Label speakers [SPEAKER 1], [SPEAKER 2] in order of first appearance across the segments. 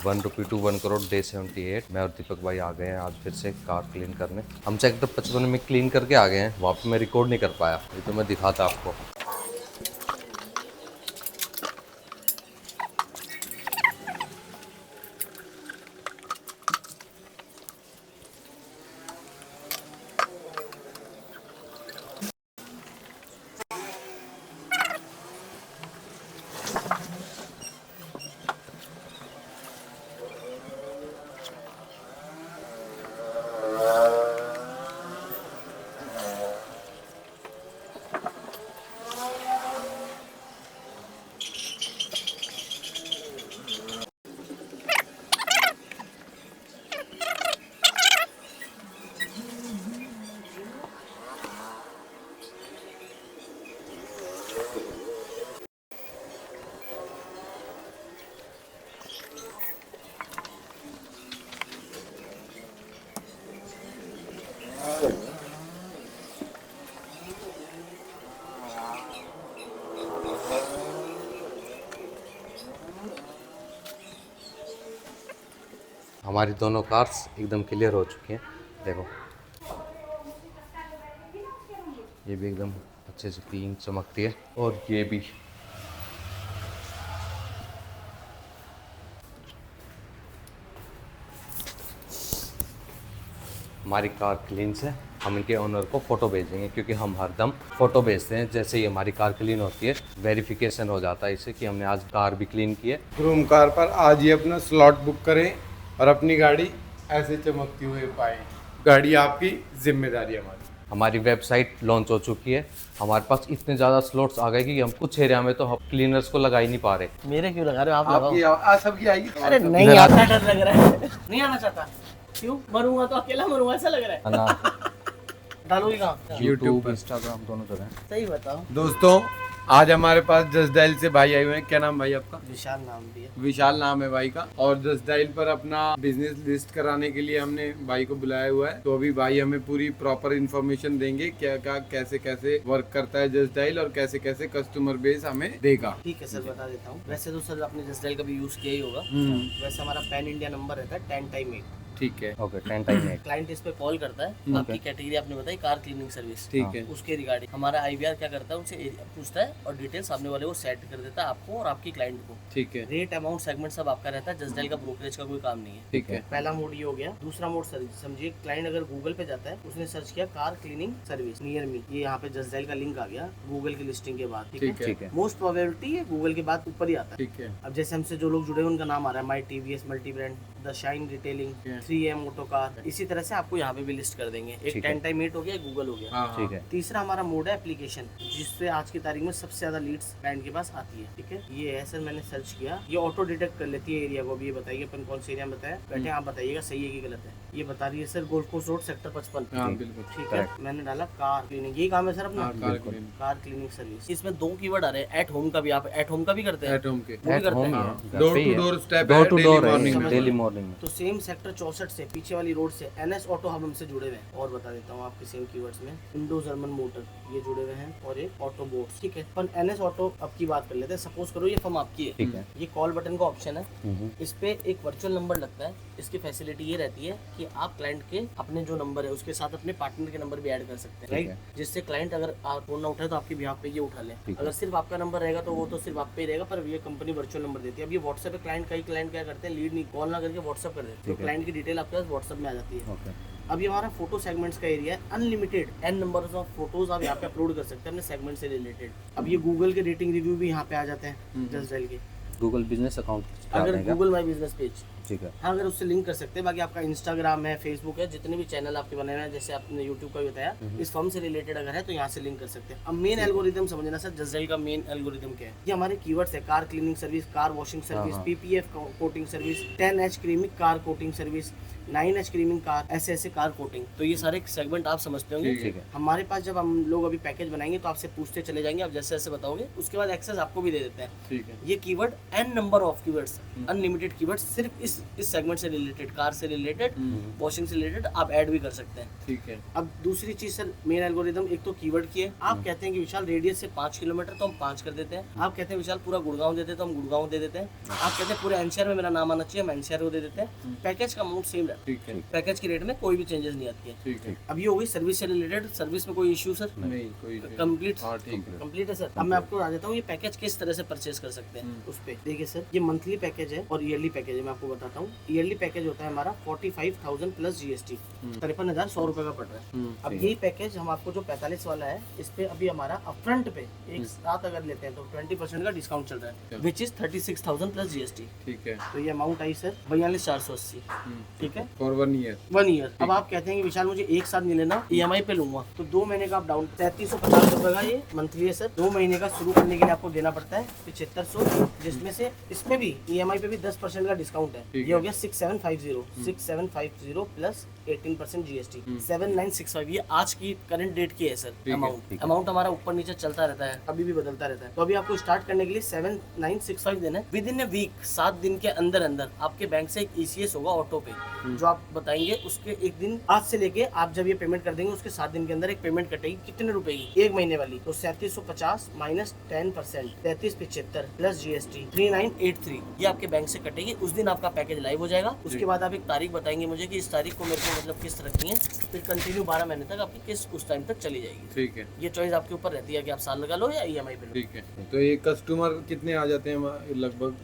[SPEAKER 1] ₹1 to 1 crore day 78। मैं और दीपक भाई आ गए हैं आज फिर से कार क्लीन करने। हम सेक्टर 55 में क्लीन करके आ गए हैं, वहाँ पे मैं रिकॉर्ड नहीं कर पाया, ये तो मैं दिखाता आपको। हमारी दोनों कार्स एकदम क्लियर हो चुकी हैं, देखो ये भी एकदम अच्छे से क्लीन चमकती है, और ये भी। हमारी कार क्लीन से हम इनके ओनर को फ़ोटो भेजेंगे, क्योंकि हम हरदम फ़ोटो भेजते हैं जैसे ही हमारी कार क्लीन होती है, वेरिफिकेशन हो जाता है इससे कि हमने आज कार भी क्लीन की है।
[SPEAKER 2] ग्रूम कार पर आज ही अपना स्लॉट बुक करें और अपनी गाड़ी ऐसे चमकती हुए पाएं। गाड़ी आपकी, जिम्मेदारी हमारी।
[SPEAKER 1] हमारी वेबसाइट लॉन्च हो चुकी है, हमारे पास इतने ज़्यादा स्लॉट्स आ गए कि हम कुछ एरिया में तो हम क्लीनर्स को लगा ही नहीं पा रहे।
[SPEAKER 3] मेरे क्यों लगा रहे हो? आप लगाओ।
[SPEAKER 2] आपकी सबकी आएगी।
[SPEAKER 3] अरे नहीं आता, डर लग रहा है। नहीं आना चाहता। क्यों? मरूंगा तो अकेला मरूंगा, ऐसा लग रहा है। डालोगे कहाँ?
[SPEAKER 1] यूट्यूब, इंस्टाग्राम दोनों जगह।
[SPEAKER 3] सही बताओ
[SPEAKER 2] दोस्तों, आज हमारे पास जसडाइल से भाई आए हुए हैं। क्या नाम भाई आपका?
[SPEAKER 3] विशाल नाम भी है।
[SPEAKER 2] विशाल नाम है भाई का। और जसडाइल पर अपना बिजनेस लिस्ट कराने के लिए हमने भाई को बुलाया हुआ है। तो अभी भाई हमें पूरी प्रॉपर इन्फॉर्मेशन देंगे, क्या क्या कैसे कैसे वर्क करता है जसडाइल और कैसे कैसे कस्टमर बेस हमें देगा।
[SPEAKER 3] ठीक है सर, बता देता हूँ। वैसे तो सर आपने जसडाइल का भी यूज किया ही होगा। वैसे हमारा पैन इंडिया नंबर रहता है 10 टाइम 8।
[SPEAKER 2] ठीक है,
[SPEAKER 1] ओके, 10 टाइम 8।
[SPEAKER 3] क्लाइंट इस पे कॉल करता है, आपकी कैटेगरी आपने बताई कार क्लीनिंग सर्विस,
[SPEAKER 2] ठीक है।
[SPEAKER 3] उसके रिगार्डिंग हमारा आईवीआर क्या करता है, उनसे एरिया पूछता है और डिटेल सामने वाले को सेट कर देता है, आपको और आपकी क्लाइंट को।
[SPEAKER 2] ठीक है,
[SPEAKER 3] रेट, अमाउंट, सेगमेंट सब आपका रहता है। जसडाइल का ब्रोकरेज का कोई काम नहीं है।
[SPEAKER 2] ठीक है।
[SPEAKER 3] पहला मोड ये हो गया। दूसरा मोड सर समझिए, क्लाइंट अगर गूगल पे जाता है, उसने सर्च किया car cleaning service near me, ये यहाँ पे जसडाइल का लिंक आ गया गूगल की लिस्टिंग के बाद।
[SPEAKER 2] ठीक है,
[SPEAKER 1] ठीक है।
[SPEAKER 3] मोस्ट प्रोबेबिलिटी है गूगल के बाद ऊपर ही आता है।
[SPEAKER 2] ठीक है।
[SPEAKER 3] अब जैसे हमसे जो लोग जुड़े हैं उनका नाम आ रहा है, my TVS multi brand, the shine retailing, 3M auto car, इसी तरह से आपको यहाँ पे भी लिस्ट कर देंगे। एक 10 टाइम 8 हो गया, गूगल हो गया।
[SPEAKER 2] हाँ,
[SPEAKER 1] ठीक है।
[SPEAKER 3] तीसरा हमारा मोड है एप्लीकेशन, जिससे आज की तारीख में सबसे ज्यादा लीड्स क्लाइंट के पास आती है। ठीक है, ये है सर, मैंने सर्च किया, ये ऑटो डिटेक्ट कर लेती है एरिया को। भी ये बताइए अपन कौन से एरिया में बताया बैठे, आप बताइएगा सही है कि गलत है। ये बता रही है sir gold coast road sector 55।
[SPEAKER 2] हाँ, बिल्कुल
[SPEAKER 3] ठीक है, मैंने डाला कार क्लीनिंग, यही काम है सर अपना।
[SPEAKER 2] Car
[SPEAKER 3] cleaning service. इसमें 2 कीवर्ड आ रहे हैं। एट होम का भी, आप एट होम का भी करते हैं?
[SPEAKER 2] एट होम के,
[SPEAKER 3] वो भी करते हैं।
[SPEAKER 2] Door to door step,
[SPEAKER 1] door to door
[SPEAKER 2] morning
[SPEAKER 1] daily morning में।
[SPEAKER 3] तो सेम सेक्टर 64 से पीछे वाली रोड से NS ऑटो हब हमसे जुड़े हुए हैं। और बता देता हूँ आपके सेम कीवर्ड्स में, इंडो जर्मन मोटर ये जुड़े हुए हैं, और एक ऑटो बोट्स। ठीक है, अपन NS ऑटो अब की बात कर लेते हैं। सपोज करो ये फर्म आपकी है,
[SPEAKER 1] ठीक है।
[SPEAKER 3] ये कॉल बटन का ऑप्शन है, इस पे एक वर्चुअल नंबर लगता है। इसकी फैसिलिटी ये रहती है कि आप क्लाइंट के अपने जो नंबर है उसके साथ अपने पार्टनर के नंबर भी ऐड कर सकते हैं, राइट? जिससे क्लाइंट अगर आप फोन ना उठाए तो आपके बिहाफ पे ये उठा ले। अगर सिर्फ आपका नंबर रहेगा तो वो तो सिर्फ आप पे ही रहेगा, पर ये कंपनी वर्चुअल नंबर देती है। अब ये व्हाट्सएप पे क्लाइंट, कई क्लाइंट क्या करते हैं, लीड नहीं कॉल ना करके व्हाट्सएप कर देते हैं, तो क्लाइंट की डिटेल आपके पास व्हाट्सएप में आ जाती है। अब ये हमारा फोटो सेगमेंट्स का एरिया है, unlimited n numbers of photos आप यहाँ पे अपलोड कर सकते हैं अपने सेगमेंट से रिलेटेड। अब ये गूगल के रेटिंग रिव्यू भी यहाँ पे आ जाते हैं जसडाइल के।
[SPEAKER 1] गूगल बिजनेस अकाउंट
[SPEAKER 3] अगर गूगल माई बिजनेस पेज,
[SPEAKER 1] ठीक है,
[SPEAKER 3] हाँ, अगर उससे लिंक कर सकते हैं। बाकी आपका इंस्टाग्राम है, फेसबुक है, जितने भी चैनल आपके बने हुए हैं, जैसे आपने यूट्यूब का भी बताया, इस फॉर्म से रिलेटेड अगर है तो यहाँ से लिंक कर सकते हैं। अब मेन एल्गोरिदम समझना सर, जसडाइल का मेन एल्गोरिदम क्या है? ये हमारे कीवर्ड्स है, car cleaning service, car washing service, PPF coating service, 10H creaming car coating service, 9H creaming car, ऐसे कार कोटिंग। तो ये सारे सेगमेंट आप समझते होंगे।
[SPEAKER 1] ठीक है।
[SPEAKER 3] हमारे पास जब हम लोग अभी पैकेज बनाएंगे तो आपसे पूछते चले जाएंगे, आप जैसे जैसे बताओगे उसके बाद एक्सेस आपको भी दे देते हैं।
[SPEAKER 2] ठीक है।
[SPEAKER 3] ये keyword n number of keywords unlimited keyword सिर्फ इस सेगमेंट से रिलेटेड, कार से रिलेटेड, वॉशिंग से रिलेटेड आप ऐड भी कर सकते हैं।
[SPEAKER 2] ठीक है।
[SPEAKER 3] अब दूसरी चीज सर, मेन एल्गोरिदम एक तो कीवर्ड की है। आप कहते हैं कि विशाल रेडियस से 5 किलोमीटर, तो हम 5 कर देते हैं। आप कहते हैं विशाल पूरा गुड़गांव दे देते, तो हम गुड़गांव दे देते हैं। आप कहते हैं पूरे एनसीआर में मेरा नाम आना चाहिए, हम एनसीआर को दे देते हैं। पैकेज का अमाउंट सेम रहता
[SPEAKER 2] ठीक है।
[SPEAKER 3] है, पैकेज की रेट में कोई भी चेंजेस नहीं आती है।
[SPEAKER 2] ठीक है।
[SPEAKER 3] अब ये हो गई सर्विस से रिलेटेड। सर्विस में कोई इश्यू सर?
[SPEAKER 2] नहीं कोई नहीं।
[SPEAKER 3] कंप्लीट।
[SPEAKER 2] हाँ ठीक है।
[SPEAKER 3] कंप्लीट है सर। अब मैं आपको बता देता हूँ ये पैकेज किस तरह से परचेज कर सकते हैं। उस पे देखिए सर, ये मंथली पैकेज है और ईयरली पैकेज है। मैं आपको बताता हूँ, ईयरली पैकेज होता है हमारा 45,000 प्लस जीएसटी, 53,100 रुपए का पड़ रहा है। अब यही पैकेज हम आपको जो 45 वाला है, इस पे अभी हमारा अपफ्रंट पे एक साथ अगर लेते हैं तो 20% का डिस्काउंट चल रहा है, विच इज 36,000 प्लस जीएसटी।
[SPEAKER 2] ठीक है।
[SPEAKER 3] तो ये अमाउंट आई सर 42,480। ठीक है,
[SPEAKER 2] फॉर 1 ईयर।
[SPEAKER 3] 1 ईयर। अब आप कहते हैं कि विशाल मुझे एक साथ नहीं लेना, ईएमआई पे लूंगा, तो 2 महीने का आप डाउन 3350 रुपए का ये मंथली है सर। 2 महीने का शुरू करने के लिए आपको देना पड़ता है 7500, जिसमें से इसमें भी ईएमआई पे भी 10% का डिस्काउंट है। ये हो गया 6750 प्लस 18% जीएसटी, 7965। ये आज की करंट डेट की है सर अमाउंट। अमाउंट हमारा ऊपर नीचे चलता रहता है, अभी भी बदलता रहता है। तो अभी आपको स्टार्ट करने के लिए 7965 देना है। विद इन ए वीक, 7 दिन के अंदर अंदर आपके बैंक से एक ईसीएस होगा ऑटो पे, जो आप बताएंगे उसके एक दिन आज से लेके आप जब ये पेमेंट कर देंगे उसके 7 दिन के अंदर एक पेमेंट कटेगी। कितने रुपए की? 1 महीने वाली। तो 3750 माइनस 10%, 3375 प्लस जीएसटी 3983, ये आपके बैंक से कटेगी। उस दिन आपका पैकेज लाइव हो जाएगा। उसके बाद आप एक तारीख बताएंगे मुझे कि इस तारीख को मेरे को मतलब किस्त रखनी है, फिर कंटिन्यू 12 महीने तक आपकी किस्त उस टाइम तक चली जाएगी।
[SPEAKER 2] ठीक है।
[SPEAKER 3] ये चॉइस आपके ऊपर रहती है कि आप साल लगा लो या ईएमआई पे लो।
[SPEAKER 2] ठीक है। तो ये कस्टमर कितने आ जाते हैं लगभग?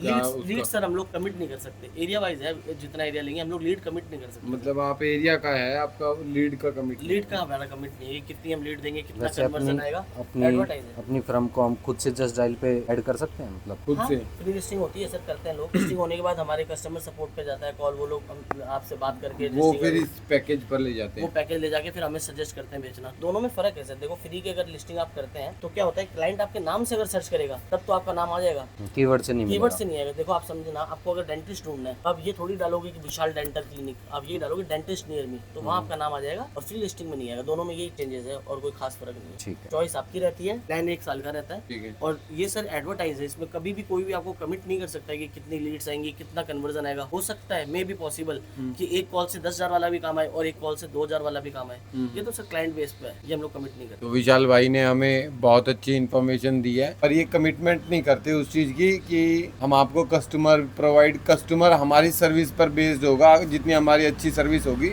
[SPEAKER 3] लीड सर हम लोग कमिट नहीं कर सकते, एरिया वाइज है, जितना एरिया लेंगे हम लोग लीड कमिट नहीं कर सकते।
[SPEAKER 2] मतलब आप एरिया का है आपका लीड का कमिट?
[SPEAKER 3] लीड का हमारा कमिट नहीं है, कितनी हम लीड देंगे, कितना
[SPEAKER 4] वैसे
[SPEAKER 3] कन्वर्जन आएगा,
[SPEAKER 4] अपनी
[SPEAKER 3] एडवर्टाइज है।
[SPEAKER 4] अपनी फर्म को हम खुद से जस्ट डायल पे ऐड कर सकते हैं, मतलब
[SPEAKER 2] खुद से?
[SPEAKER 3] फ्री लिस्टिंग होती है सर, करते हैं लोग। लिस्टिंग होने के बाद हमारे कस्टमर सपोर्ट पे जाता है कॉल, वो लोग आपसे बात करके
[SPEAKER 2] वो फिर इस पैकेज पर ले जाते
[SPEAKER 3] वो
[SPEAKER 2] हैं?
[SPEAKER 3] पैकेज ले जाके फिर हमें सजेस्ट करते हैं बेचना। दोनों में फर्क है सर। देखो फ्री की अगर लिस्टिंग आप करते हैं तो क्या होता है, क्लाइंट आपके नाम से अगर सर्च करेगा तब तो आपका नाम आ जाएगा,
[SPEAKER 4] कीवर्ड से नहीं
[SPEAKER 3] कीवर्ड
[SPEAKER 4] मिलेगा।
[SPEAKER 3] से नहीं आएगा। देखो आप समझे ना, आपको अगर डेंटिस्ट ढूंढना है अब ये थोड़ी डालोगे कि विशाल डेंटल क्लिनिक, आप ये डालोगे डेंटिस्ट नियर मी, तो वहाँ आपका नाम आ जाएगा और फ्री लिस्टिंग में नहीं आएगा। दोनों में यही चेंजेस है और कोई खास फर्क नहीं है।
[SPEAKER 4] ठीक है।
[SPEAKER 3] चॉइस आपकी रहती है। प्लान 1 साल का रहता है।
[SPEAKER 2] ठीक है।
[SPEAKER 3] और ये सर एडवर्टाइज है, इसमें कभी भी कोई भी आपको कमिट नहीं कर सकता है कि कितनी लीड्स आएंगी, कितना कन्वर्जन आएगा। हो सकता है मे बी पॉसिबल कि एक कॉल से 10,000 वाला भी काम आए और एक कॉल से 2,000 वाला भी काम आए। ये तो सर क्लाइंट बेस पे है, ये हम लोग कमिट नहीं करते।
[SPEAKER 2] तो विशाल भाई ने हमें बहुत अच्छी इन्फॉर्मेशन दी है, पर ये कमिटमेंट नहीं करते उस चीज़ की कि हम आपको कस्टमर हमारी सर्विस पर बेस्ड होगा। जितनी हमारी अच्छी सर्विस होगी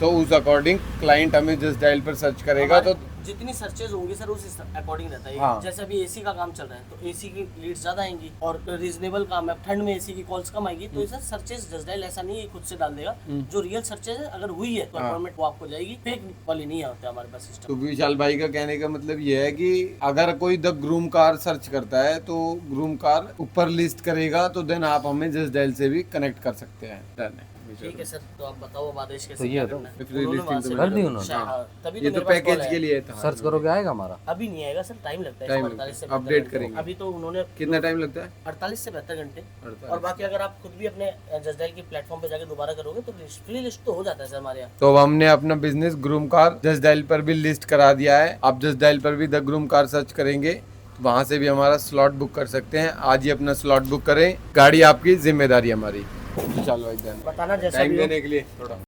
[SPEAKER 2] तो उस अकॉर्डिंग क्लाइंट हमें जस्ट डायल पर सर्च करेगा। तो
[SPEAKER 3] जितनी सर्चेज होंगी सर उस अकॉर्डिंग रहता है।
[SPEAKER 2] हाँ।
[SPEAKER 3] जैसे अभी एसी का काम चल रहा है तो एसी की लीड्स ज्यादा आएंगी और रीजनेबल काम है, ठंड में एसी की कॉल्स कम आएगी। तो सर सर्चेज जस्ट डायल ऐसा नहीं है खुद से डाल देगा। जो रियल सर्चेज है अगर हुई है तो अपॉइंटमेंट वो आपको जाएगी, फेक वाली नहीं आते हमारे पास सिस्टम।
[SPEAKER 2] तो विशाल भाई का कहने का मतलब ये है कि अगर कोई द ग्रूम कार सर्च करता है तो ग्रूम कार ऊपर लिस्ट करेगा, तो देन आप हमें जस्ट डायल से भी कनेक्ट कर सकते हैं। डन है।
[SPEAKER 3] ठीक है सर, तो आप बताओ अब आदेश कैसे
[SPEAKER 4] तो ये
[SPEAKER 3] क्या
[SPEAKER 4] तो
[SPEAKER 3] करना है?
[SPEAKER 2] फ्री
[SPEAKER 3] उन्होंने
[SPEAKER 2] लिस्टिंग
[SPEAKER 3] वहाँ से
[SPEAKER 2] तो
[SPEAKER 4] कर दी उन्होंने।
[SPEAKER 3] हाँ, तभी
[SPEAKER 2] ये
[SPEAKER 3] तो
[SPEAKER 2] तो
[SPEAKER 3] मेरे पास कॉल
[SPEAKER 2] पैकेज
[SPEAKER 3] आया।
[SPEAKER 2] के लिए था।
[SPEAKER 4] सर्च करोगे आएगा हमारा?
[SPEAKER 3] अभी नहीं आएगा सर, टाइम लगता है
[SPEAKER 2] टाइम
[SPEAKER 3] 48 से
[SPEAKER 2] लगता है,
[SPEAKER 3] 72
[SPEAKER 2] अपडेट
[SPEAKER 3] घंटे।
[SPEAKER 2] करेंगे।
[SPEAKER 3] अभी तो उन्होंने
[SPEAKER 2] कितना टाइम लगता है?
[SPEAKER 3] 48 से 72 घंटे।
[SPEAKER 2] 48।
[SPEAKER 3] और बाकी अगर आप खुद भी अपने जस्ट डायल की प्लेटफॉर्म पे जाके दोबारा करोगे तो फ्री लिस्ट तो हो जाता है सर हमारे यहाँ।
[SPEAKER 2] तो अब हमने अपना business groom car just dial पर भी लिस्ट करा दिया है। आप जस्ट डायल पर भी द ग्रूम कार सर्च करेंगे तो वहाँ से भी हमारा स्लॉट बुक कर सकते हैं। आज ही अपना स्लॉट बुक करें, गाड़ी आपकी जिम्मेदारी हमारी। चलो एक दिन
[SPEAKER 3] बताना जैसा
[SPEAKER 2] टाइम
[SPEAKER 3] भी हो।
[SPEAKER 2] देने के लिए थोड़ा